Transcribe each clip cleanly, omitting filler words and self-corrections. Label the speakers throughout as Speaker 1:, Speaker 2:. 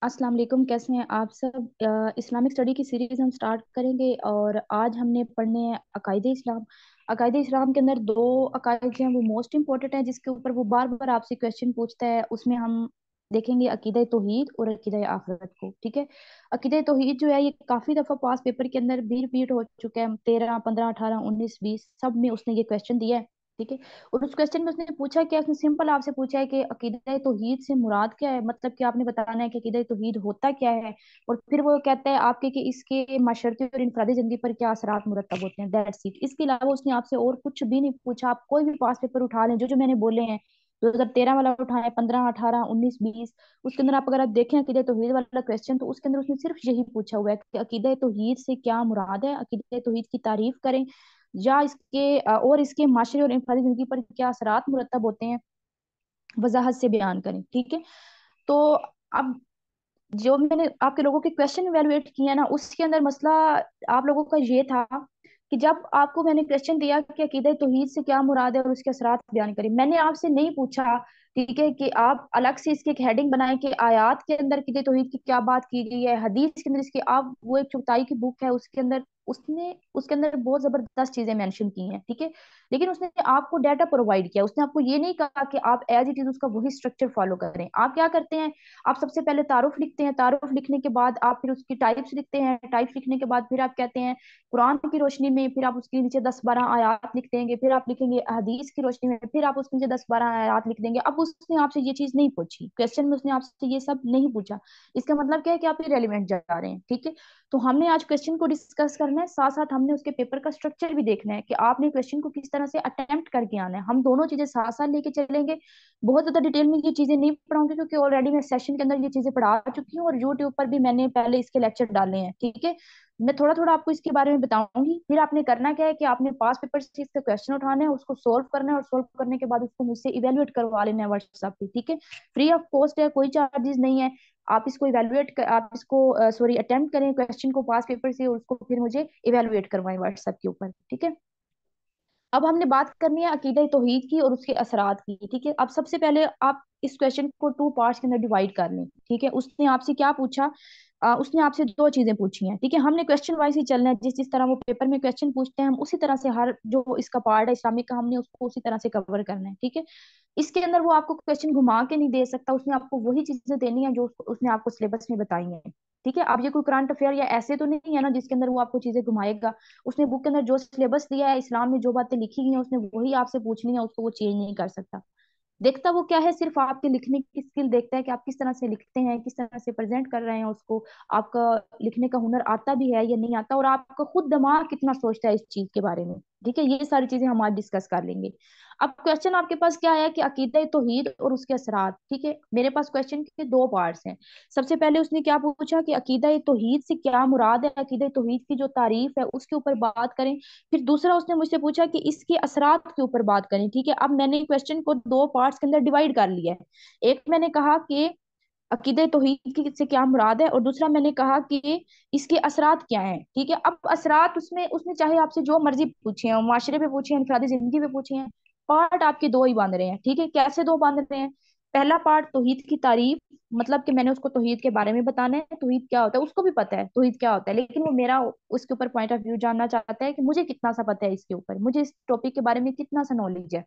Speaker 1: अस्सलाम वालेकुम। कैसे हैं आप सब? इस्लामिक स्टडी की सीरीज हम स्टार्ट करेंगे और आज हमने पढ़ने हैं अकायदे इस्लाम। अकायदे इस्लाम के अंदर दो अकायद जो हैं वो मोस्ट इंपॉर्टेंट हैं, जिसके ऊपर वो बार बार आपसे क्वेश्चन पूछता है। उसमें हम देखेंगे अकीदा तौहीद और अकीदा आखिरत को। ठीक है। अकीदा तौहीद जो है ये काफी दफा पास पेपर के अंदर भी रिपीट हो चुका है। 13, 15, 18, 19, 20 सब में उसने ये क्वेश्चन दिया है। ठीक है। और उस क्वेश्चन में उसने पूछा क्या, उसने सिंपल आपसे पूछा है कि अकीदा तौहीद से मुराद क्या है, मतलब कि आपने बताना है कि अकीदा तौहीद होता क्या है। और फिर वो कहता है आपके कि इसके माशरती और इनफरादी जिंदगी पर क्या असरात मुरतब होते हैं। That's it. इसके अलावा उसने आपसे और कुछ भी नहीं पूछा। आप कोई भी पास पेपर उठा लें, जो जो मैंने बोले हैं, 2013 वाला उठाएं, 15, 18, 19, 20, उसके अंदर आप अगर आप देखें अकीदा तौहीद वाला क्वेश्चन, तो उसके अंदर उसने सिर्फ यही पूछा हुआ है कि अकीदा तौहीद से क्या मुराद है, अकीदा तौहीद की तारीफ करें, या इसके और इसके माशरे और इंफरादी जिंदगी पर क्या असरात मुरतब होते हैं, वजाहत से बयान करें। ठीक है। तो अब जो मैंने आपके लोगों के क्वेश्चन इवेलुएट किए ना, उसके अंदर मसला आप लोगों का ये था कि जब आपको मैंने क्वेश्चन दिया कि अकीदा तौहीद से क्या मुराद है और उसके असरात बयान करें, मैंने आपसे नहीं पूछा, ठीक है, कि आप अलग से इसकी एक हेडिंग बनाएं कि आयात के अंदर अकीदा तौहीद की क्या बात की गई है, हदीस के अंदर इसकी। आप वो एक चौथाई की बुक है, उसके अंदर उसने उसके अंदर बहुत जबरदस्त चीजें मेंशन की हैं। ठीक है। लेकिन उसने आपको डाटा प्रोवाइड किया, उसने आपको ये नहीं कहा कि आप एज इट इज उसका वही स्ट्रक्चर फॉलो करें। आप क्या करते हैं, आप सबसे पहले तारुफ लिखते हैं, तारुफ लिखने के बाद आप फिर उसकी टाइप्स लिखते हैं, टाइप्स लिखने के बाद फिर आप कहते हैं कुरान की रोशनी में, फिर आप उसके नीचे 10-12 आयात लिख देंगे, फिर आप लिखेंगे हदीस की रोशनी में, फिर आप उसके नीचे 10-12 आयात लिख देंगे। अब उसने आपसे ये चीज नहीं पूछी, क्वेश्चन में उसने आपसे ये सब नहीं पूछा। इसका मतलब क्या है कि आप इरेलीवेंट जा रहे हैं। ठीक है। तो हमने आज क्वेश्चन को डिस्कस करना है, साथ साथ हमने उसके पेपर का स्ट्रक्चर भी देखना है कि आपने क्वेश्चन को किस तरह से अटेम्प्ट करके आना है। हम दोनों चीजें साथ साथ लेके चलेंगे। बहुत ज्यादा डिटेल में ये चीजें नहीं पढ़ाऊंगी, क्योंकि ऑलरेडी मैं सेशन के अंदर ये चीजें पढ़ा चुकी हूँ और यूट्यूब पर भी मैंने पहले इसके लेक्चर डाले हैं। ठीक है। मैं थोड़ा थोड़ा आपको इसके बारे में बताऊंगी। फिर आपने करना क्या है कि आपने पास पेपर से इसका क्वेश्चन उठाना है, उसको सोल्व करना है, और सोल्व करने के बाद उसको मुझसे इवेलुएट करवा लेना है व्हाट्सएप पे। ठीक है। फ्री ऑफ कॉस्ट है, कोई चार्जेस नहीं है। आप इसको इवेलुएट कर, आप इसको सॉरी अटेम्प्ट करें क्वेश्चन को पास पेपर से, और उसको फिर मुझे इवेलुएट करवाएं व्हाट्सएप के ऊपर। ठीक है। अब हमने बात करनी है अकीदा तौहीद की और उसके असरात की। ठीक है। अब सबसे पहले आप इस क्वेश्चन को टू पार्ट्स के अंदर डिवाइड कर लें। ठीक है। उसने आपसे क्या पूछा, उसने आपसे दो चीजें पूछी हैं। ठीक है। हमने क्वेश्चन वाइज ही चलना है, जिस जिस तरह वो पेपर में क्वेश्चन पूछते हैं हम उसी तरह से हर जो इसका पार्ट है इस्लामिक का, हमने उसको उसी तरह से कवर करना है। ठीक है। इसके अंदर वो आपको क्वेश्चन घुमा के नहीं दे सकता, उसने आपको वही चीजें देनी है जो उसने आपको सिलेबस में बताई है। ठीक है। अब ये कोई करंट अफेयर या ऐसे तो नहीं है ना जिसके अंदर वो आपको चीजें घुमाएगा। उसने बुक के अंदर जो सिलेबस दिया है, इस्लाम में जो बातें लिखी गई हैं, उसने वही आपसे पूछनी है, उसको वो चेंज नहीं कर सकता। देखता वो क्या है, सिर्फ आपके लिखने की स्किल देखता है कि आप किस तरह से लिखते हैं, किस तरह से प्रेजेंट कर रहे हैं उसको, आपका लिखने का हुनर आता भी है या नहीं आता, और आपका खुद दिमाग कितना सोचता है इस चीज के बारे में। ठीक है। ये सारी चीजें हम आज डिस्कस कर लेंगे। अब क्वेश्चन आपके पास क्या है कि अकीदा तौहीद और उसके असरात। ठीक है। मेरे पास क्वेश्चन के दो पार्ट्स हैं। सबसे पहले उसने क्या पूछा कि अकीदा तौहीद से क्या मुराद है, अकीदा तौहीद की जो तारीफ है उसके ऊपर बात करें। फिर दूसरा उसने मुझसे पूछा कि इसके असरात के ऊपर बात करें। ठीक है। अब मैंने क्वेश्चन को दो पार्ट्स के अंदर डिवाइड कर लिया है। एक मैंने कहा कि अकीदे तौहीद की से क्या मुराद है, और दूसरा मैंने कहा कि इसके असरात क्या हैं। ठीक है। अब असरात उसमें उसने चाहे आपसे जो मर्जी पूछे हैं, माशरे पे पूछे हैं, इनफरादी जिंदगी पे पूछे हैं, पार्ट आपके दो ही बांध रहे हैं। ठीक है। कैसे दो बांध रहे हैं? पहला पार्ट तौहीद की तारीफ, मतलब कि मैंने उसको तौहीद के बारे में बताना है, तौहीद क्या होता है, उसको भी पता है तौहीद क्या होता है, लेकिन वो मेरा उसके ऊपर पॉइंट ऑफ व्यू जानना चाहता है कि मुझे कितना सा पता है इसके ऊपर, मुझे इस टॉपिक के बारे में कितना सा नॉलेज है।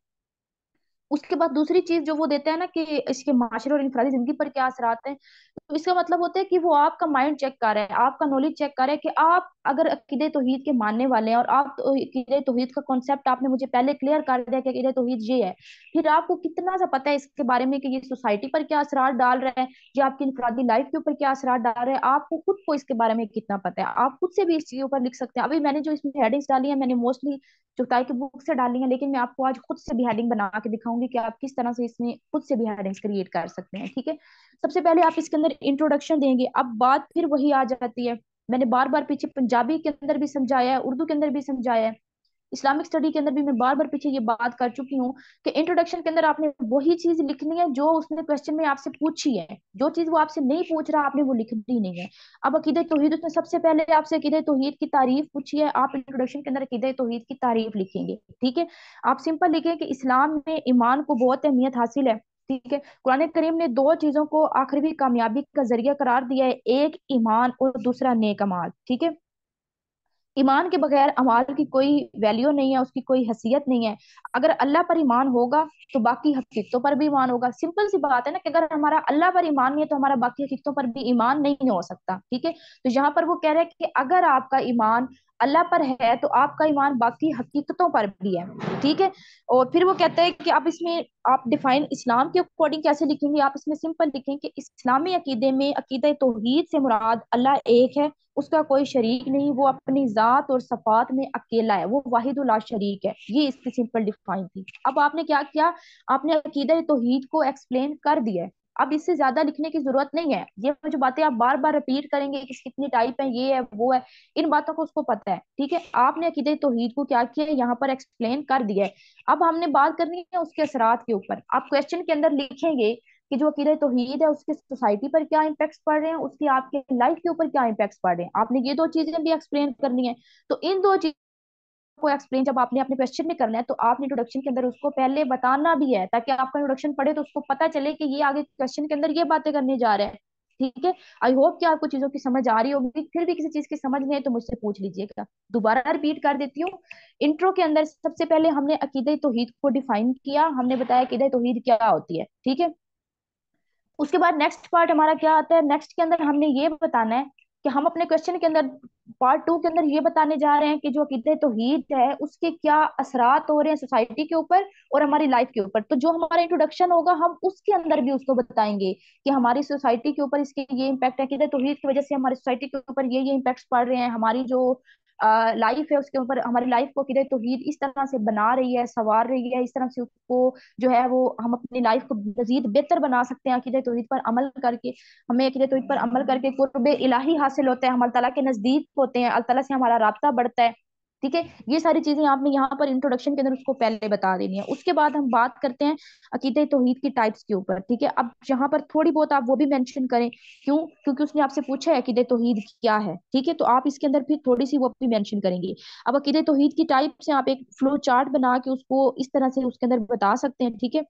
Speaker 1: उसके बाद दूसरी चीज जो वो देता है ना कि इसके माशरे और इनफरादी जिंदगी पर क्या असरात हैं, तो इसका मतलब होता है कि वो आपका माइंड चेक कर रहा है, आपका नॉलेज चेक कर रहा है कि आप अगर अकीदे तौहीद के मानने वाले हैं, और आप अकीदे तौहीद का कॉन्सेप्ट आपने मुझे पहले क्लियर कर दिया कि अकीदे तौहीद ये है, फिर आपको कितना सा पता है इसके बारे में कि ये सोसाइटी पर क्या असरात डाल रहा है, या आपकी इनफरादी लाइफ के ऊपर क्या असरात डाल रहा है, आपको खुद को इसके बारे में कितना पता है। आप खुद से भी इस चीज के ऊपर लिख सकते हैं। अभी मैंने जो इसमें हेडिंग्स डाली है, मैंने मोस्टली चुगताई की बुक से डाली है, लेकिन मैं आपको आज खुद से भी हेडिंग बना के दिखाऊंगी कि आप किस तरह से इसमें खुद से भी हेडिंग्स क्रिएट कर सकते हैं। ठीक है। सबसे पहले आप इसके अंदर इंट्रोडक्शन देंगे। अब बात फिर वही आ जाती है, मैंने बार बार पीछे पंजाबी के अंदर भी समझाया है, उर्दू के अंदर भी समझाया है, इस्लामिक स्टडी के अंदर भी मैं बार बार पीछे ये बात कर चुकी हूँ कि इंट्रोडक्शन के अंदर आपने वही चीज लिखनी है जो उसने क्वेश्चन में आपसे पूछी है। जो चीज वो आपसे नहीं पूछ रहा आपने वो लिखनी नहीं है। अब अकीदे तौहीद, उसने सबसे पहले आपसे अकीदे तौहीद की तारीफ पूछी है, आप इंट्रोडक्शन के अंदर अकीदे तौहीद की तारीफ लिखेंगे। ठीक है। आप सिंपल लिखें कि इस्लाम में ईमान को बहुत अहमियत हासिल है, ठीक है, कुरान करीम ने दो चीजों को आखिरी कामयाबी का जरिया करार दिया है, एक ईमान और दूसरा नेक अमाल। ठीक है, ईमान के बगैर अमाल की कोई वैल्यू नहीं है, उसकी कोई हैसियत नहीं है। अगर अल्लाह पर ईमान होगा तो बाकी हकीकतों पर भी ईमान होगा। सिंपल सी बात है ना, कि अगर हमारा अल्लाह पर ईमान नहीं है तो हमारा बाकी हकीकतों पर भी ईमान नहीं हो सकता। ठीक है, तो यहाँ पर वो कह रहे हैं कि अगर आपका ईमान अल्लाह पर है तो आपका ईमान बाकी हकीकतों पर भी है। ठीक है, और फिर वो कहते हैं कि आप इसमें आप डिफाइन इस्लाम के अकॉर्डिंग कैसे लिखेंगे, आप इसमें सिंपल लिखें कि इस्लामी अकीदे में अकीदा तौहीद से मुराद अल्लाह एक है, उसका कोई शरीक नहीं, वो अपनी जात और सफात में अकेला है, वो वाहिदुल ला शरीक है। ये इसकी सिंपल डिफाइन थी। अब आपने क्या किया, आपने अकीदा तौहीद को एक्सप्लेन कर दिया है। अब इससे ज्यादा लिखने की जरूरत नहीं है। ये जो बातें आप बार बार रिपीट करेंगे कि कितनी टाइप है, ये है वो है, इन बातों को उसको पता है। ठीक है, आपने अकीदा तौहीद को क्या किया, यहाँ पर एक्सप्लेन कर दिया है। अब हमने बात करनी है उसके असरात के ऊपर। आप क्वेश्चन के अंदर लिखेंगे कि जो अकीदा तौहीद है उसके सोसाइटी पर क्या इम्पैक्ट पड़ रहे हैं, उसकी आपके लाइफ के ऊपर क्या इम्पैक्ट पड़ रहे हैं, आपने ये दो चीजें भी एक्सप्लेन करनी है। तो इन दो चीजों को एक्सप्लेन जब आपने अपने क्वेश्चन में करना है तो आपने इंट्रोडक्शन के अंदर उसको पहले बताना भी है, ताकि आपका इंट्रोडक्शन पढ़े तो उसको पता चले कि ये आगे क्वेश्चन के अंदर ये बातें करने जा रहे हैं। ठीक है, आई होप कि आपको चीजों की समझ आ रही होगी। फिर भी किसी चीज की समझ नहीं है तो मुझसे पूछ लीजिएगा। दोबारा रिपीट कर देती हूँ। इंट्रो के अंदर सबसे पहले हमने अकीदा तौहीद को डिफाइन किया, हमने बताया अकीदा तौहीद क्या होती है। ठीक है, उसके बाद नेक्स्ट पार्ट हमारा क्या आता है, नेक्स्ट के अंदर हमने ये बताना है कि हम अपने क्वेश्चन के अंदर पार्ट टू के अंदर ये बताने जा रहे हैं कि जो अकीदे तौहीद है उसके क्या असरात हो रहे हैं सोसाइटी के ऊपर और हमारी लाइफ के ऊपर। तो जो हमारा इंट्रोडक्शन होगा हम उसके अंदर भी उसको बताएंगे कि हमारी सोसाइटी के ऊपर इसके ये इम्पैक्ट है, अकीदे तौहीद की वजह से हमारी सोसाइटी के ऊपर ये इम्पैक्ट पड़ रहे हैं, हमारी जो लाइफ है उसके ऊपर, हमारी लाइफ को अकीदे तौहीद इस तरह से बना रही है, संवार रही है, इस तरह से उसको जो है वो हम अपनी लाइफ को मजीद बेहतर बना सकते हैं अकीदे तौहीद पर अमल करके। हमें अकीदे तौहीद पर अमल करके कुर्ब इलाही हासिल होता है, हम अल्लाह ताला के नजदीक होते हैं, अल्लाह ताला से हमारा राब्ता बढ़ता है। ठीक है, ये सारी चीजें आपने यहाँ पर इंट्रोडक्शन के अंदर उसको पहले बता देनी है। उसके बाद हम बात करते हैं अकीदे तौहीद की टाइप्स के ऊपर। ठीक है, अब यहाँ पर थोड़ी बहुत आप वो भी मेंशन करें, क्यों, क्योंकि उसने आपसे पूछा है अकीदे तौहीद क्या है। ठीक है, तो आप इसके अंदर फिर थोड़ी सी वो भी मेंशन करेंगे। अब अकीदे तौहीद की टाइप से आप एक फ्लो चार्ट बना के उसको इस तरह से उसके अंदर बता सकते हैं। ठीक है,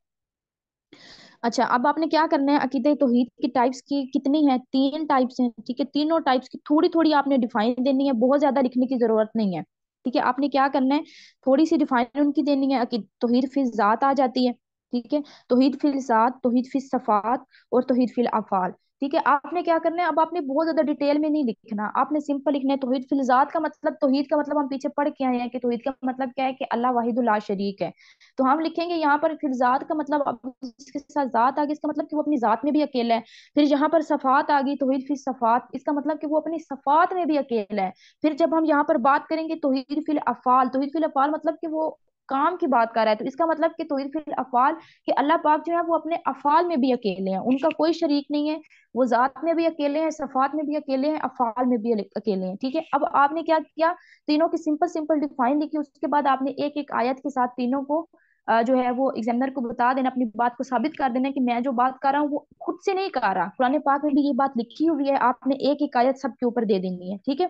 Speaker 1: अच्छा, अब आपने क्या करना है, अकीदे तौहीद की टाइप्स की कितनी है, तीन टाइप्स हैं। ठीक है, तीनों टाइप्स की थोड़ी थोड़ी आपने डिफाइन देनी है, बहुत ज्यादा लिखने की जरूरत नहीं है। ठीक है, आपने क्या करना है, थोड़ी सी डिफाइन उनकी देनी है। तौहीद फिल जात आ जाती है। ठीक है, तौहीद फिल जात, तौहीद फिल सफात और तौहीद फिल अफाल। ठीक है, आपने क्या करना है, अब आपने बहुत ज्यादा डिटेल में नहीं लिखना, आपने सिंपल लिखना है। तौहीद फिल जात का मतलब, तौहीद का मतलब हम पीछे पढ़ के आए हैं कि तौहीद का मतलब क्या है, कि अल्लाह वाहिदुल ला शरीक है। तो हम लिखेंगे यहाँ पर फिर जात का मतलब, अब इसके साथ जात आ गई, इसका मतलब कि वो अपनी जात में भी अकेला है। फिर यहाँ पर सफात आ गई, तौहीद फिर सफात, इसका मतलब कि वो अपनी सफात में भी अकेला है। फिर जब हम यहाँ पर बात करेंगे तौहीद फिल अफाल, तौहीद फिल अफाल मतलब कि वो काम की बात कर रहा है, तो इसका मतलब कि तौहीद फिल अफाल, कि अल्लाह पाक जो है वो अपने अफाल में भी अकेले हैं, उनका कोई शरीक नहीं है, वो जात में भी अकेले हैं, सफात में भी अकेले हैं, अफाल में भी अकेले हैं। ठीक है, अब आपने क्या किया, तीनों की सिंपल सिंपल डिफाइन लिखी, उसके बाद आपने एक एक आयत के साथ तीनों को जो है वो एग्जामिनर को बता देना, अपनी बात को साबित कर देना कि मैं जो बात कर रहा हूँ वो खुद से नहीं कर रहा, कुरान पाक में भी ये बात लिखी हुई है। आपने एक एक आयत सबके ऊपर दे देनी है। ठीक है,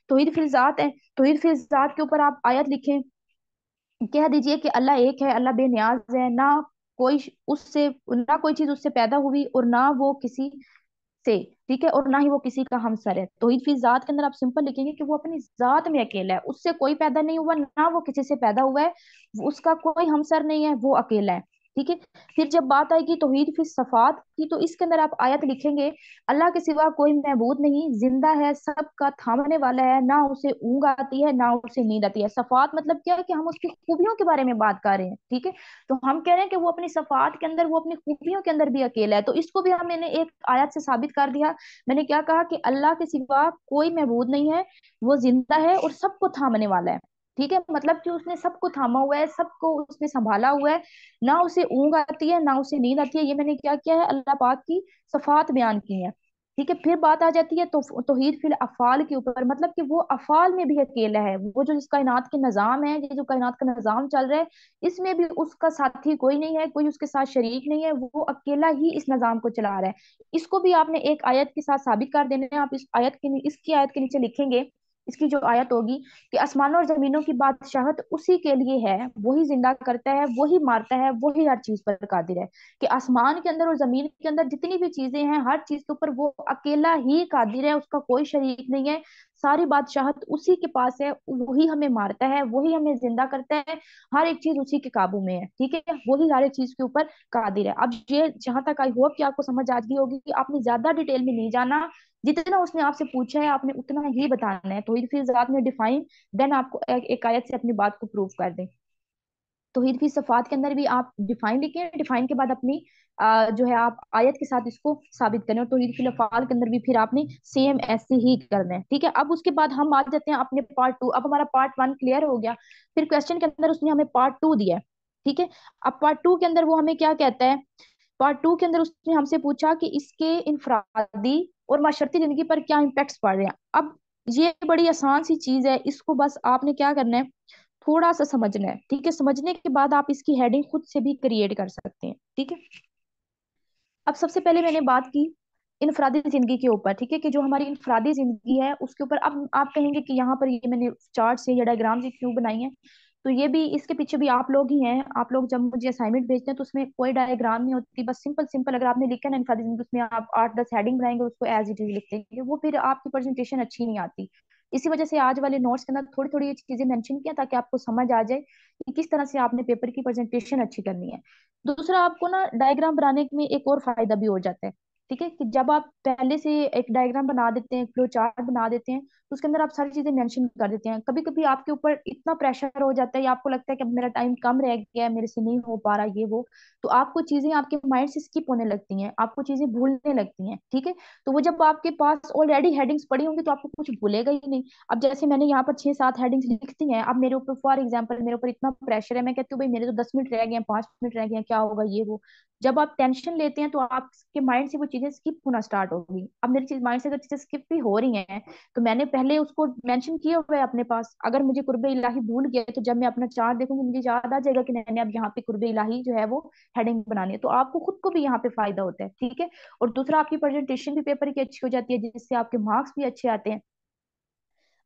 Speaker 1: तौहीद फिल जात है, तौहीद फिल जात के ऊपर आप आयत लिखें, कह दीजिए कि अल्लाह एक है, अल्लाह बेनियाज है, ना कोई उससे, ना कोई चीज उससे पैदा हुई और ना वो किसी से, ठीक है, और ना ही वो किसी का हमसर है। तौहीद फी जात के अंदर आप सिंपल लिखेंगे कि वो अपनी जात में अकेला है, उससे कोई पैदा नहीं हुआ, ना वो किसी से पैदा हुआ है, उसका कोई हमसर नहीं है, वो अकेला है। ठीक है, फिर जब बात आएगी तौहीद फी सफात की, तो इसके अंदर आप आयत लिखेंगे, अल्लाह के सिवा कोई महबूद नहीं, जिंदा है, सबका थामने वाला है, ना उसे ऊँग आती है ना उसे नींद आती है। सफात मतलब क्या है, कि हम उसकी खूबियों के बारे में बात कर रहे हैं। ठीक है, तो हम कह रहे हैं कि वो अपनी सफात के अंदर, वो अपनी खूबियों के अंदर भी अकेला है, तो इसको भी हम, मैंने एक आयत से साबित कर दिया। मैंने क्या कहा कि अल्लाह के सिवा कोई महबूद नहीं है, वो जिंदा है और सबको थामने वाला है। ठीक है, मतलब कि उसने सबको थामा हुआ है, सबको उसने संभाला हुआ है, ना उसे ऊँग आती है ना उसे नींद आती है। ये मैंने क्या किया है, अल्लाह पाक की सफात बयान की है। ठीक है, फिर बात आ जाती है तो तौहीद फिल अफाल के ऊपर, मतलब कि वो अफाल में भी अकेला है, वो जो इस कायनात के निजाम है, ये जो कायनात का निजाम चल रहा है, इसमें भी उसका साथी कोई नहीं है, कोई उसके साथ शरीक नहीं है, वो अकेला ही इस निजाम को चला रहा है। इसको भी आपने एक आयत के साथ साबित कर देना है। आप इस आयत के इसकी आयत के नीचे लिखेंगे इसकी जो आयत होगी कि आसमानों और जमीनों की बादशाहत उसी के लिए है, वही जिंदा करता है, वही मारता है, वही हर चीज पर कादिर है। कि आसमान के अंदर और जमीन के अंदर जितनी भी चीजें हैं, हर चीज के ऊपर वो अकेला ही कादिर है, उसका कोई शरीक नहीं है। सारी बादशाहत उसी के पास है, वही हमें मारता है, वही हमें जिंदा करता है। हर एक चीज उसी के काबू में है, ठीक है, वही हर एक चीज के ऊपर कादिर है। अब ये जहां तक आई होप कि आपको समझ आ गई होगी कि आपने ज्यादा डिटेल में नहीं जाना, जितना उसने आपसे पूछा है आपने उतना ही बताना है। तौहीद फिर जात में डिफाइन, देन आपको एक आयत से अपनी बात को प्रूव कर दें। तौहीद फिर सफात के अंदर भी आप डिफाइन लिखें, डिफाइन के बाद अपनी जो है आप आयत के साथ इसको साबित करें। और तौहीद फिल अफ़आल के अंदर भी फिर आपने सेम ऐसे ही करना है, ठीक है। अब उसके बाद हम आ जाते हैं अपने पार्ट 2। अब हमारा पार्ट 1 क्लियर हो गया, फिर क्वेश्चन के अंदर उसने हमें पार्ट 2 दिया है, ठीक है। अब पार्ट 2 के अंदर वो हमें क्या कहता है, पार्ट 2 के अंदर उसने हमसे पूछा कि इसके इनफरादी और माशरती जिंदगी पर क्या इम्पैक्ट्स पड़ रहे हैं। अब ये बड़ी आसान सी चीज है, इसको बस आपने क्या करना है, थोड़ा सा समझना है, ठीक है। समझने के बाद आप इसकी हेडिंग खुद से भी क्रिएट कर सकते हैं, ठीक है। अब सबसे पहले मैंने बात की इनफरादी जिंदगी के ऊपर, ठीक है, कि जो हमारी इनफरादी जिंदगी है उसके ऊपर। अब आप कहेंगे कि यहाँ पर ये मैंने चार्ट से या डायग्राम से क्यों बनाई है, तो ये भी इसके पीछे भी आप लोग ही हैं। आप लोग जब मुझे असाइनमेंट भेजते हैं तो उसमें कोई डायग्राम नहीं होती, बस सिंपल सिंपल अगर आपने लिखा ना इनफरादी जिंदगी, उसमें आप 8-10 हेडिंग बनाएंगे, उसको एज इट इज लिख देंगे, वो फिर आपकी प्रेजेंटेशन अच्छी नहीं आती। इसी वजह से आज वाले नोट्स के अंदर थोड़ी थोड़ी ये चीजें मेंशन किया ताकि आपको समझ आ जाए कि किस तरह से आपने पेपर की प्रेजेंटेशन अच्छी करनी है। दूसरा, आपको ना डायग्राम बनाने में एक और फायदा भी हो जाता है, ठीक है, कि जब आप पहले से एक डायग्राम बना देते हैं, फ्लो चार्ट बना देते हैं, तो उसके अंदर आप सारी चीजें मेंशन कर देते हैं। कभी कभी आपके ऊपर इतना प्रेशर हो जाता है या आपको लगता है कि अब मेरा टाइम कम रह गया है, मेरे से नहीं हो पा रहा ये वो, तो आपको चीजें आपके माइंड से स्किप होने लगती हैं, आपको चीजें भूलने लगती हैं, ठीक है। तो वो जब आपके पास ऑलरेडी हेडिंग्स पड़ी होंगी तो आपको कुछ भूलेगा ही नहीं। अब जैसे मैंने यहाँ पर 6-7 हेडिंग्स लिख दी हैं, अब मेरे ऊपर फॉर एग्जाम्पल मेरे ऊपर इतना प्रेशर है, मैं कहती हूँ भाई मेरे तो 10 मिनट रह गए हैं, 5 मिनट रह गए हैं, क्या होगा ये वो। जब आप टेंशन लेते हैं तो आपके माइंड से वो चीजें स्किप होना स्टार्ट होगी। अब मेरी चीज माइंड से अगर चीजें स्किप भी हो रही हैं तो मैंने पहले उसको मेंशन किया हुआ है अपने पास, अगर मुझे कुर्बे इलाही भूल गया तो जब मैं अपना चार्ट देखूंगी मुझे याद आ जाएगा कि मैंने अब यहाँ पे कुर्बे इलाही जो है वो हेडिंग बनानी है। तो आपको खुद को भी यहाँ पे फायदा होता है, ठीक है। और दूसरा, आपकी प्रेजेंटेशन भी पेपर की अच्छी हो जाती है, जिससे आपके मार्क्स भी अच्छे आते हैं।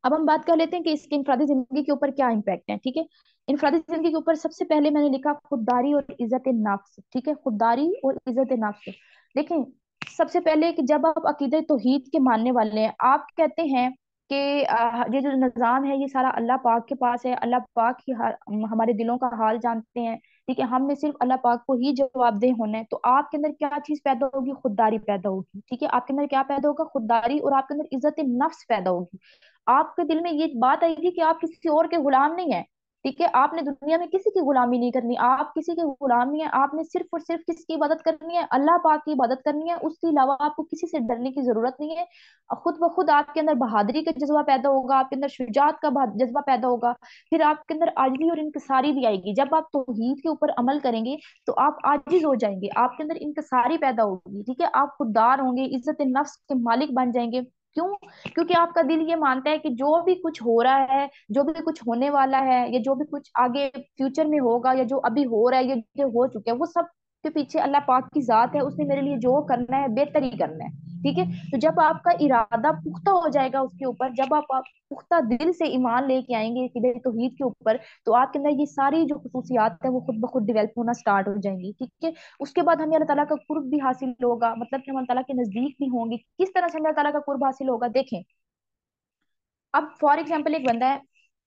Speaker 1: अब हम बात कर लेते हैं कि इसके इनफरादी जिंदगी के ऊपर क्या इम्पैक्ट है, ठीक है। इनफरादी जिंदगी के ऊपर सबसे पहले मैंने लिखा खुददारी और इज्जत नफ्स, ठीक है, खुददारी और इज्जत नफ्स। देखें, सबसे पहले कि जब आप अकीदे तौहीद के मानने वाले हैं, आप कहते हैं कि ये जो निज़ाम है ये सारा अल्लाह पाक के पास है, अल्लाह पाक ही हमारे दिलों का हाल जानते हैं, ठीक है, हमने सिर्फ अल्लाह पाक को ही जवाबदेह होना है। तो आपके अंदर क्या चीज पैदा होगी, खुददारी पैदा होगी, ठीक है। आपके अंदर क्या पैदा होगा, खुददारी, और आपके अंदर इज्जत नफ्स पैदा होगी। आपके दिल में ये बात आएगी कि आप किसी और के गुलाम नहीं है, ठीक है। आपने दुनिया में किसी की गुलामी नहीं करनी, आप किसी के गुलाम नहीं है। आपने सिर्फ और सिर्फ किसकी इबादत करनी है, अल्लाह पाक की इबादत करनी है। उसके अलावा आपको किसी से डरने की जरूरत नहीं है। खुद ब खुद आपके अंदर बहादुरी का जज्बा पैदा होगा, आपके अंदर शुजात का जज्बा पैदा होगा। फिर आपके अंदर आजिज़ी और इंकिसारी भी आएगी। जब आप तौहीद के ऊपर अमल करेंगे तो आप आजिज हो जाएंगे, आपके अंदर इंकिसारी पैदा होगी, ठीक है। आप खुददार होंगे, इज्जत नफ्स के मालिक बन जाएंगे। क्यों? क्योंकि आपका दिल ये मानता है कि जो भी कुछ हो रहा है, जो भी कुछ होने वाला है, या जो भी कुछ आगे फ्यूचर में होगा, या जो अभी हो रहा है, या जो हो चुका है, वो सब के पीछे अल्लाह पाक की जात है, उसने मेरे लिए जो करना है बेहतर ही करना है, ठीक है। तो जब आपका इरादा पुख्ता हो जाएगा उसके ऊपर, जब आप पुख्ता दिल से ईमान लेके आएंगे कि तौहीद के ऊपर, तो आपके अंदर ये सारी जो खसूसियात है वो खुद ब खुद डेवलप होना स्टार्ट हो जाएंगी, ठीक है। उसके बाद हमें अल्लाह ताला का कुर्ब भी हासिल होगा, मतलब कि हम अल्लाह ताला के नजदीक भी होंगे। किस तरह से हमें अल्लाह ताला का कुर्ब हासिल होगा, देखें। अब फॉर एग्जाम्पल एक बंदा है,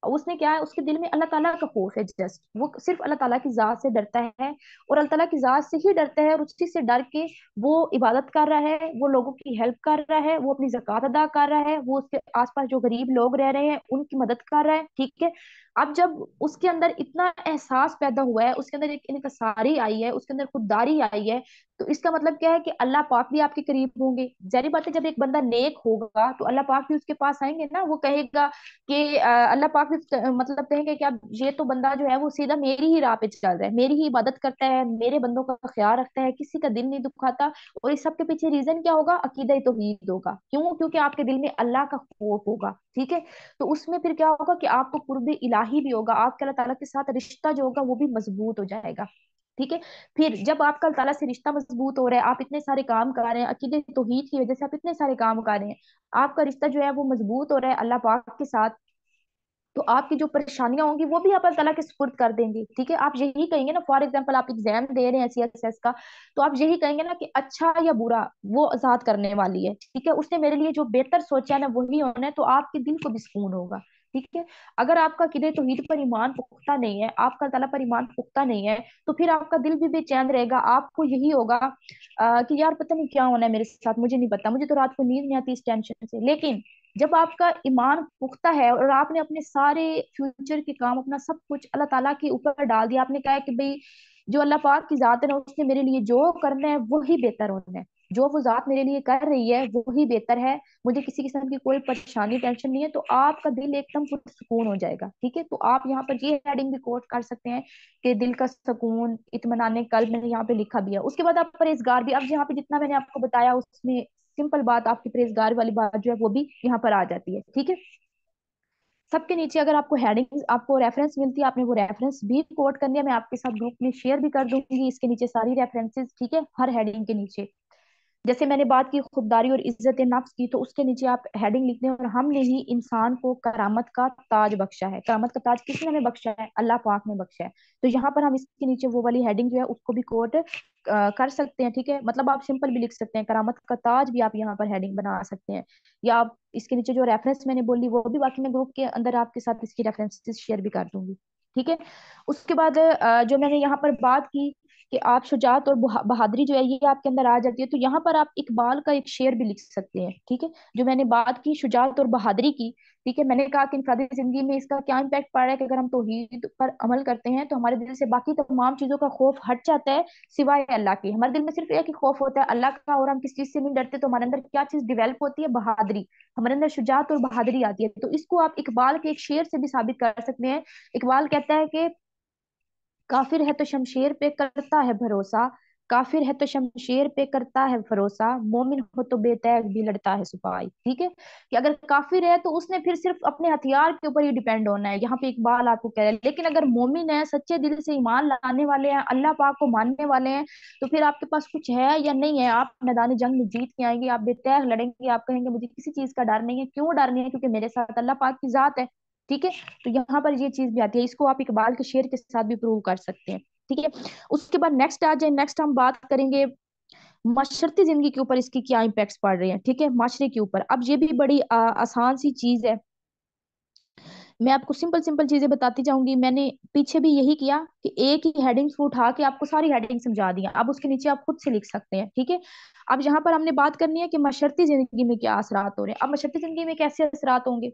Speaker 1: उसने क्या है, उसके दिल में अल्लाह ताला का खौफ है, जस्ट वो सिर्फ अल्लाह ताला की जात से डरता है, और अल्लाह ताला की जात से ही डरता है, और उसी से डर के वो इबादत कर रहा है, वो लोगों की हेल्प कर रहा है, वो अपनी ज़कात अदा कर रहा है, वो उसके आसपास जो गरीब लोग रह रहे हैं उनकी मदद कर रहा है, ठीक है। अब जब उसके अंदर इतना एहसास पैदा हुआ है, उसके अंदर एक इनकसारी आई है, उसके अंदर खुददारी आई है, तो इसका मतलब क्या है कि अल्लाह पाक भी आपके करीब होंगे। जाहिर बात है, जब एक बंदा नेक होगा तो अल्लाह पाक भी उसके पास आएंगे ना, वो कहेगा कि अल्लाह पाक भी मतलब कहेंगे कि अब ये तो बंदा जो है वो सीधा मेरी ही राह पे चल रहा है, मेरी ही इबादत करता है, मेरे बंदों का ख्याल रखता है, किसी का दिल नहीं दुखाता। और इस सब के पीछे रीजन क्या होगा, अकीदा तौहीद होगा। क्यों? क्योंकि आपके दिल में अल्लाह का खौफ होगा, ठीक है। तो उसमें फिर क्या होगा कि आपको कुर्ब इलाही भी होगा, आपके अल्लाह ताला के साथ रिश्ता जो होगा वो भी मजबूत हो जाएगा। ठीक है। फिर जब आपका अल्लाह ताला से रिश्ता मजबूत हो रहा है, आप इतने सारे काम कर रहे हैं, अकीदे तौहीद की वजह से आप इतने सारे काम कर रहे हैं, आपका रिश्ता जो है वो मजबूत हो रहा है अल्लाह पाक के साथ, तो आपकी जो परेशानियां होंगी वो भी आप अल्लाह ताला के सुपुर्द कर देंगे। ठीक है, आप यही कहेंगे ना, फॉर एग्जाम्पल आप एग्जाम दे रहे हैं सीएसएस का, तो आप यही कहेंगे ना कि अच्छा या बुरा वो आजाद करने वाली है, ठीक है, उसने मेरे लिए जो बेहतर सोचा है ना वही होना है, तो आपके दिल को भी सुकून होगा। ठीक है। अगर आपका किदे तौहीद पर ईमान पुख्ता नहीं है, आपका अल्लाह पर ईमान पुख्ता नहीं है, तो फिर आपका दिल भी बेचैन रहेगा, आपको यही होगा कि यार पता नहीं क्या होना है मेरे साथ, मुझे नहीं पता, मुझे तो रात को नींद नहीं आती इस टेंशन से। लेकिन जब आपका ईमान पुख्ता है और आपने अपने सारे फ्यूचर के काम, अपना सब कुछ अल्लाह ताला के ऊपर डाल दिया, आपने कहा है कि भाई जो अल्लाह पाक की जात है ना, उसने मेरे लिए जो करना है वही बेहतर होना है, जो वो जात मेरे लिए कर रही है वही बेहतर है, मुझे किसी किस्म की कोई परेशानी टेंशन नहीं है, तो आपका दिल एकदम पुरसुकून हो जाएगा। ठीक है, तो आप यहाँ पर ये हेडिंग भी कोट कर सकते हैं कि दिल का सुकून इत्मीनान कल्ब, मैंने यहाँ पे लिखा भी है। उसके बाद आप परहेजगार भी, अब यहाँ पे जितना मैंने आपको बताया उसमें सिंपल बात, आपकी परहेजगार वाली बात जो है वो भी यहाँ पर आ जाती है। ठीक है, सबके नीचे अगर आपको हेडिंग, आपको रेफरेंस मिलती है, आपने वो रेफरेंस भी कोट करनी है, मैं आपके साथ ग्रुप में शेयर भी कर दूंगी इसके नीचे सारी रेफरेंसेस। ठीक है, हर हेडिंग के नीचे, जैसे मैंने बात की खुददारी और इज्जत नफ्स की, तो उसके नीचे आप हेडिंग लिखते हैं, और हमने ही इंसान को करामत का ताज बख्शा है। करामत का ताज किसने हमें बख्शा है? अल्लाह पाक ने बख्शा है। तो यहाँ पर हम इसके नीचे वो वाली हेडिंग जो है उसको भी कोट कर सकते हैं। ठीक है, मतलब आप सिंपल भी लिख सकते हैं, करामत का ताज भी आप यहाँ पर हेडिंग बना सकते हैं, या आप इसके नीचे जो रेफरेंस मैंने बोली वो भी, बाकी मैं ग्रुप के अंदर आपके साथ इसकी रेफरेंसेस शेयर भी कर दूंगी। ठीक है। उसके बाद जो मैंने यहाँ पर बात की कि आप शुजात और बहादुरी जो है ये आपके अंदर आ जाती है, तो यहाँ पर आप इकबाल का एक शेर भी लिख सकते हैं। ठीक है, जो मैंने बात की शुजात और बहादुरी की, ठीक है, मैंने कहा कि इंफरादी जिंदगी में इसका क्या इम्पैक्ट पड़ रहा है कि अगर हम तौहीद पर अमल करते हैं तो हमारे दिल से बाकी तमाम चीजों का खौफ हट जाता है, सिवाय अल्लाह के। हमारे दिल में सिर्फ एक ही खौफ होता है, अल्लाह का, और हम किस चीज से नहीं डरते, तो हमारे अंदर क्या चीज डिवेल्प होती है? बहादुरी। हमारे अंदर शुजात और बहादुरी आती है। तो इसको आप इकबाल के एक शेर से भी साबित कर सकते हैं। इकबाल कहता है कि काफिर है तो शमशेर पे करता है भरोसा, काफिर है तो शमशेर पे करता है भरोसा, मोमिन हो तो बेतैग भी लड़ता है सिपाही। ठीक है, कि अगर काफिर है तो उसने फिर सिर्फ अपने हथियार के ऊपर ही डिपेंड होना है, यहाँ पे इकबाल आपको कह रहे हैं। लेकिन अगर मोमिन है, सच्चे दिल से ईमान लाने वाले हैं, अल्लाह पाक को मानने वाले हैं, तो फिर आपके पास कुछ है या नहीं है, आप मैदान जंग में जीत के आएंगे, आप बेतैग लड़ेंगे, आप कहेंगे मुझे किसी चीज का डर नहीं है। क्यों डर नहीं है? क्योंकि मेरे साथ अल्लाह पाक की जात है। ठीक है, तो यहाँ पर ये चीज भी आती है, इसको आप इकबाल के शेर के साथ भी प्रूव कर सकते हैं। ठीक है, उसके बाद नेक्स्ट आ जाए, नेक्स्ट हम बात करेंगे माशरती जिंदगी के ऊपर, इसकी क्या इम्पैक्ट्स पड़ रहे हैं। ठीक है, माशरे के ऊपर, अब ये भी बड़ी आसान सी चीज है, मैं आपको सिंपल सिंपल चीजें बताती जाऊंगी। मैंने पीछे भी यही किया कि एक ही हेडिंग्स को उठा के आपको सारी हेडिंग समझा दिया, अब उसके नीचे आप खुद से लिख सकते हैं। ठीक है, अब यहाँ पर हमने बात करनी है कि माशरती जिंदगी में क्या असरात हो रहे हैं। अब माशरती जिंदगी में कैसे असरात होंगे?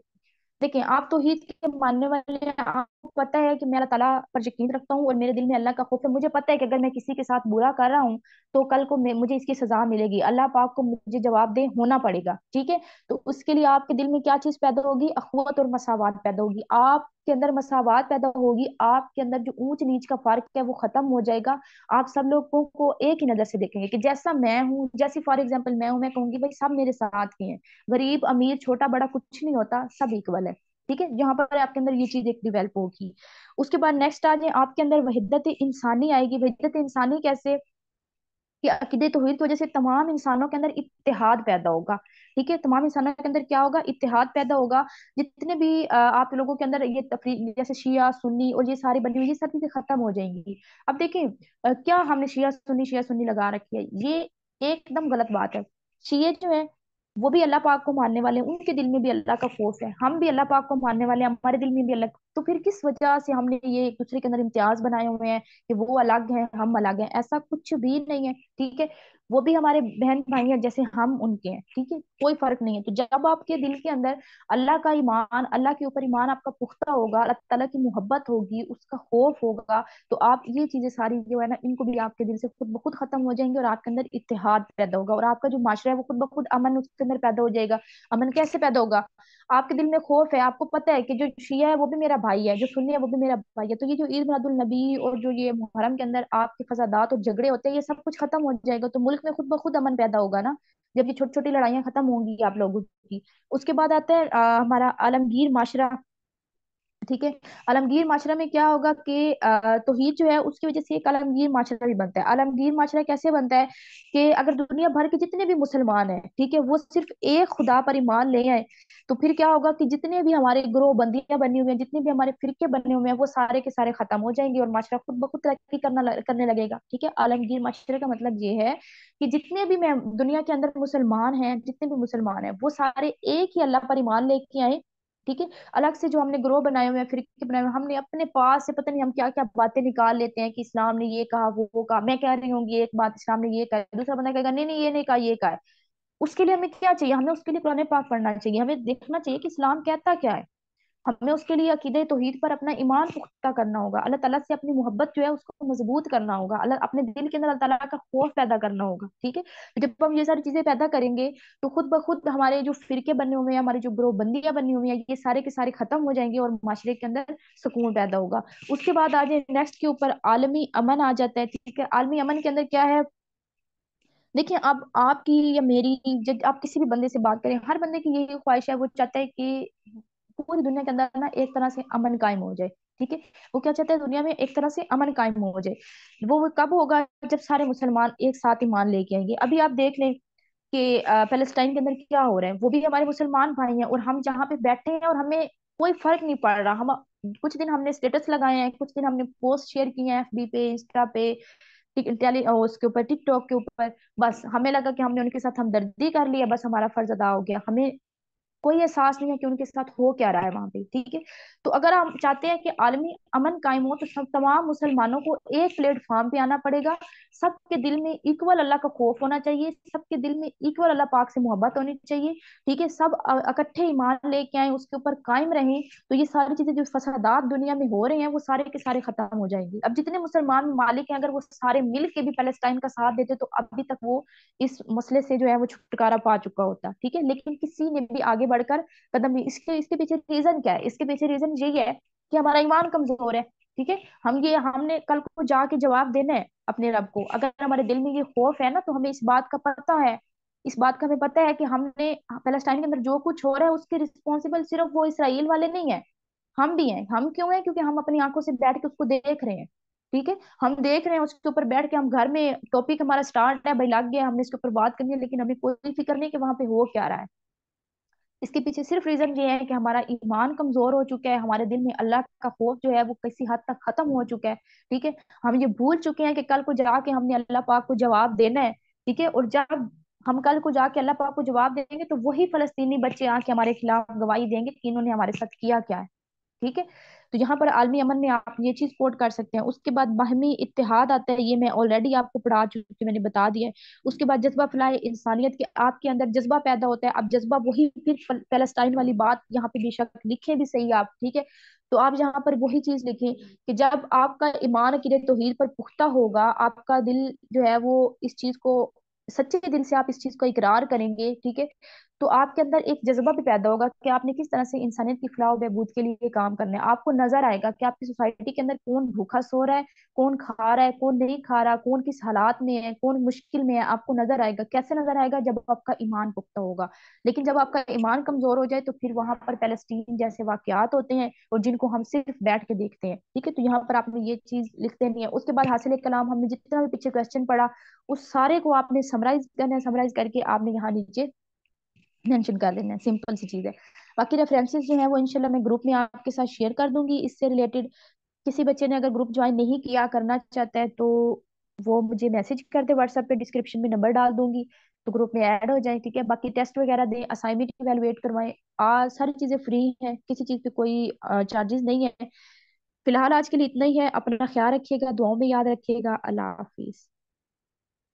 Speaker 1: देखिए, आप तो तौहीद के मानने वाले हैं, आपको पता है कि मैं अल्लाह ताला पर यकीन रखता हूँ और मेरे दिल में अल्लाह का खौफ है, मुझे पता है कि अगर मैं किसी के साथ बुरा कर रहा हूँ तो कल को मुझे इसकी सजा मिलेगी, अल्लाह पाक को मुझे जवाब दे होना पड़ेगा। ठीक है, तो उसके लिए आपके दिल में क्या चीज पैदा होगी? अखवत और मसावात पैदा होगी, आपके अंदर मसावात पैदा होगी, आपके अंदर जो ऊंच नीच का फर्क है वो खत्म हो जाएगा। आप सब लोगों को एक ही नजर से देखेंगे कि जैसा मैं हूँ, जैसी फॉर एग्जाम्पल मैं हूँ, मैं कहूंगी भाई सब मेरे साथ के हैं, गरीब अमीर छोटा बड़ा कुछ नहीं होता, सब इक्वल है। ठीक है, जहां पर आपके अंदर ये चीज एक डिवेल्प होगी। उसके बाद नेक्स्ट आ जाए, आपके अंदर वहीदत इंसानी आएगी। वहीदत इंसानी कैसे? कि अकीदे तौहीद की वजह से तमाम इंसानों के अंदर इत्तेहाद पैदा होगा। ठीक है, तमाम इंसानों के अंदर क्या होगा? इत्तेहाद पैदा होगा। जितने भी आप लोगों के अंदर ये तफरीक, जैसे शिया सुन्नी और ये सारी बनी हुई, ये सब चीजें खत्म हो जाएंगी। अब देखें, क्या हमने शिया सुन्नी लगा रखी है? ये एकदम गलत बात है। शिये जो है वो भी अल्लाह पाक को मानने वाले हैं, उनके दिल में भी अल्लाह का खौफ है, हम भी अल्लाह पाक को मानने वाले हैं, हमारे दिल में भी अल्लाह। तो फिर किस वजह से हमने ये एक दूसरे के अंदर इम्तियाज बनाए हुए हैं कि वो अलग हैं हम अलग हैं? ऐसा कुछ भी नहीं है। ठीक है, वो भी हमारे बहन भाई हैं जैसे हम उनके हैं। ठीक है, कोई फर्क नहीं है। तो जब आपके दिल के अंदर अल्लाह का ईमान, अल्लाह के ऊपर ईमान आपका पुख्ता होगा, अल्लाह ताला की मोहब्बत होगी, उसका खौफ होगा, तो आप ये चीजें सारी जो है ना, इनको भी आपके दिल से खुद ब खुद खत्म हो जाएंगे, और आपके अंदर इत्तेहाद पैदा होगा, और आपका जो माशरा है वो खुद ब खुद अमन उसके अंदर पैदा हो जाएगा। अमन कैसे पैदा होगा? आपके दिल में खौफ है, आपको पता है कि जो शिया है वो भी मेरा भाई है, जो सुन्नी है वो भी मेरा भाई है, तो ये जो ईद मिलादुल नबी और जो ये मुहर्रम के अंदर आपके फसादात और झगड़े होते हैं, ये सब कुछ खत्म हो जाएगा, तो मुल्क में खुद ब खुद अमन पैदा होगा ना, जब ये छोटी छोटी लड़ाइयां खत्म होंगी आप लोगों की। उसके बाद आता है हमारा आलमगीर माशरा। ठीक है। आलमगीर माशरा में क्या होगा कि तौहीद जो है उसकी वजह से एक आलमगीर माशरा भी बनता है। आलमगीर माशरा कैसे बनता है कि अगर दुनिया भर के जितने भी मुसलमान हैं, ठीक है, वो सिर्फ एक खुदा पर ईमान ले आए, तो फिर क्या होगा कि जितने भी हमारे ग्रोह बंदियां बनी हुई हैं, जितने भी हमारे फिरके बने हुए हैं, वो सारे के सारे खत्म हो जाएंगे और माशरा खुद ब खुद तरक्की करने लगेगा। ठीक है। आलमगीर माशरे का मतलब ये है कि जितने भी मैं दुनिया के अंदर मुसलमान हैं, जितने भी मुसलमान हैं, वो सारे एक ही अल्लाह पर ईमान लेके आए। ठीक है। अलग से जो हमने ग्रोह बनाए हुए हैं, फिरके बनाए हुए हैं, हमने अपने पास से पता नहीं हम क्या क्या बातें निकाल लेते हैं कि इस्लाम ने ये कहा, वो कहा, मैं कह रही हूँ एक बात, इस्लाम ने ये कहा, दूसरा बंदा कहेगा नहीं नहीं ये नहीं कहा, ये कहा है। उसके लिए हमें क्या चाहिए? हमें उसके लिए कुरान पाक पढ़ना चाहिए, हमें देखना चाहिए कि इस्लाम कहता क्या है। हमें उसके लिए अकीदे तौहीद पर अपना ईमान पुख्ता करना होगा, अल्लाह ताला से अपनी मोहब्बत जो है उसको मजबूत करना होगा, अल्लाह अपने दिल के अंदर अल्लाह ताला का खौफ पैदा करना होगा। ठीक है। तो जब हम ये सारी चीजें पैदा करेंगे तो खुद ब खुद हमारे जो फिरके बने हुए हैं, हमारी जो ग्रोहबंदियां बनी हुई हैं, ये सारे के सारे खत्म हो जाएंगे और माशरे के अंदर सुकून पैदा होगा। उसके बाद आ जाए नेक्स्ट के ऊपर, आलमी अमन आ जाता है। ठीक है। आलमी अमन के अंदर क्या है? देखिए, अब आपकी या मेरी, जब आप किसी भी बंदे से बात करें, हर बंदे की यही ख्वाहिश है, वो चाहता है कि पूरी दुनिया के अंदर ना एक तरह से अमन कायम हो जाए। ठीक है। वो क्या चाहता है? दुनिया में एक तरह से अमन कायम हो जाए। वो कब होगा? जब सारे मुसलमान एक साथ ईमान लेके आएंगे। अभी आप देख लें कि पैलेस्टाइन के अंदर क्या हो रहा है, वो भी हमारे मुसलमान भाई हैं, और हम जहाँ पे बैठे हैं और हमें कोई फर्क नहीं पड़ रहा। हम कुछ दिन हमने स्टेटस लगाए हैं, कुछ दिन हमने पोस्ट शेयर किए हैं एफबी पे, इंस्टा पे, उसके ऊपर, टिकटॉक के ऊपर, बस हमें लगा कि हमने उनके साथ हमदर्दी कर लिया, बस हमारा फर्ज अदा हो गया। हमें कोई एहसास नहीं है कि उनके साथ हो क्या रहा है वहां पे। ठीक है। तो अगर हम चाहते हैं कि आलमी अमन कायम हो, तो सब तमाम मुसलमानों को एक प्लेटफॉर्म पे आना पड़ेगा। सबके दिल में इक्वल अल्लाह का खौफ होना चाहिए, सबके दिल में इक्वल अल्लाह पाक से मोहब्बत होनी चाहिए। ठीक है। सब इकट्ठे ईमान लेके आए, उसके ऊपर कायम रहें, तो ये सारी चीजें जो फसादात दुनिया में हो रहे हैं वो सारे के सारे खत्म हो जाएंगे। अब जितने मुसलमान ममालिक हैं, अगर वो सारे मिल के भी पैलेस्टाइन का साथ देते तो अभी तक वो इस मसले से जो है वो छुटकारा पा चुका होता। ठीक है। लेकिन किसी ने भी आगे बढ़कर कदम नहीं, इसके इसके पीछे रीजन क्या है? इसके पीछे रीजन यही है कि हमारा ईमान कमजोर है। ठीक है। हमने कल को जाके जवाब देना है अपने रब को। अगर हमारे दिल में ये खौफ है ना, तो हमें इस बात का पता है, इस बात का हमें पता है कि हमने पैलेस्टाइन के अंदर जो कुछ हो रहा है उसके रिस्पॉन्सिबल सिर्फ वो इसराइल वाले नहीं है, हम भी हैं। हम क्यों हैं? क्योंकि हम अपनी आंखों से बैठ के उसको देख रहे हैं। ठीक है। हम देख रहे हैं उसके ऊपर बैठ के, हम घर में टॉपिक हमारा स्टार्ट है भाई, लग गया, हमने इसके ऊपर बात करनी है, लेकिन हमें कोई फिक्र नहीं कि वहां पे हो क्या रहा है। इसके पीछे सिर्फ रीजन ये है कि हमारा ईमान कमजोर हो चुका है, हमारे दिल में अल्लाह का खौफ जो है वो किसी हद तक खत्म हो चुका है। ठीक है। हम ये भूल चुके हैं कि कल को जाके हमने अल्लाह पाक को जवाब देना है। ठीक है। और जब हम कल को जाके अल्लाह पाक को जवाब देंगे, तो वही फलस्तीनी बच्चे आके हमारे खिलाफ गवाही देंगे कि इन्होंने हमारे साथ किया क्या है। ठीक है। तो यहाँ पर आलमी अमन में आप ये चीज कोट कर सकते हैं। उसके बाद बाहमी इत्तेहाद आता है, ये मैं ऑलरेडी आपको पढ़ा चुकी, मैंने बता दिया है। उसके बाद जज्बा फलाए इंसानियत के, आपके अंदर जज्बा पैदा होता है। अब जज्बा वही फिर पैलेस्टाइन वाली बात यहाँ पे बेशक लिखे भी सही आप, ठीक है, तो आप यहाँ पर वही चीज लिखें कि जब आपका ईमान अकीदे तौहीद पर पुख्ता होगा, आपका दिल जो है वो इस चीज को, सच्चे दिल से आप इस चीज को इकरार करेंगे। ठीक है। तो आपके अंदर एक जज्बा भी पैदा होगा कि आपने किस तरह से इंसानियत की फलाह और बहबूद के लिए काम करना है। आपको नजर आएगा कि आपकी सोसाइटी के अंदर कौन भूखा सो रहा है, कौन खा रहा है, कौन नहीं खा रहा, कौन किस हालात में है, कौन मुश्किल में है। आपको नजर आएगा। कैसे नजर आएगा? जब आपका ईमान पुख्ता होगा। लेकिन जब आपका ईमान कमजोर हो जाए, तो फिर वहां पर पैलेस्टीन जैसे वाकयात होते हैं और जिनको हम सिर्फ बैठ के देखते हैं। ठीक है। तो यहाँ पर आपने ये चीज लिखते नहीं है। उसके बाद हासिल कलाम, हमने जितना भी पीछे क्वेश्चन पढ़ा उस सारे को आपने समराइज करना है, समराइज करके आपने यहाँ नीचे मेंशन कर देना है। सिंपल सी चीज है। बाकी रेफरेंसेस जो है वो इंशाल्लाह मैं ग्रुप में आपके साथ शेयर कर दूंगी। इससे रिलेटेड किसी बच्चे ने अगर ग्रुप ज्वाइन नहीं किया, करना चाहता है, तो वो मुझे मैसेज कर दे व्हाट्सएप पे, डिस्क्रिप्शन में नंबर डाल दूंगी, तो ग्रुप में ऐड हो जाए। ठीक है। बाकी टेस्ट वगैरह दें, असाइनमेंट इवेलुएट करवाएं, सारी चीजें फ्री हैं, किसी चीज पे कोई चार्जेस नहीं है। फिलहाल आज के लिए इतना ही है। अपना ख्याल रखिएगा, दुआओं में याद रखिएगा। अल्लाह हाफिज।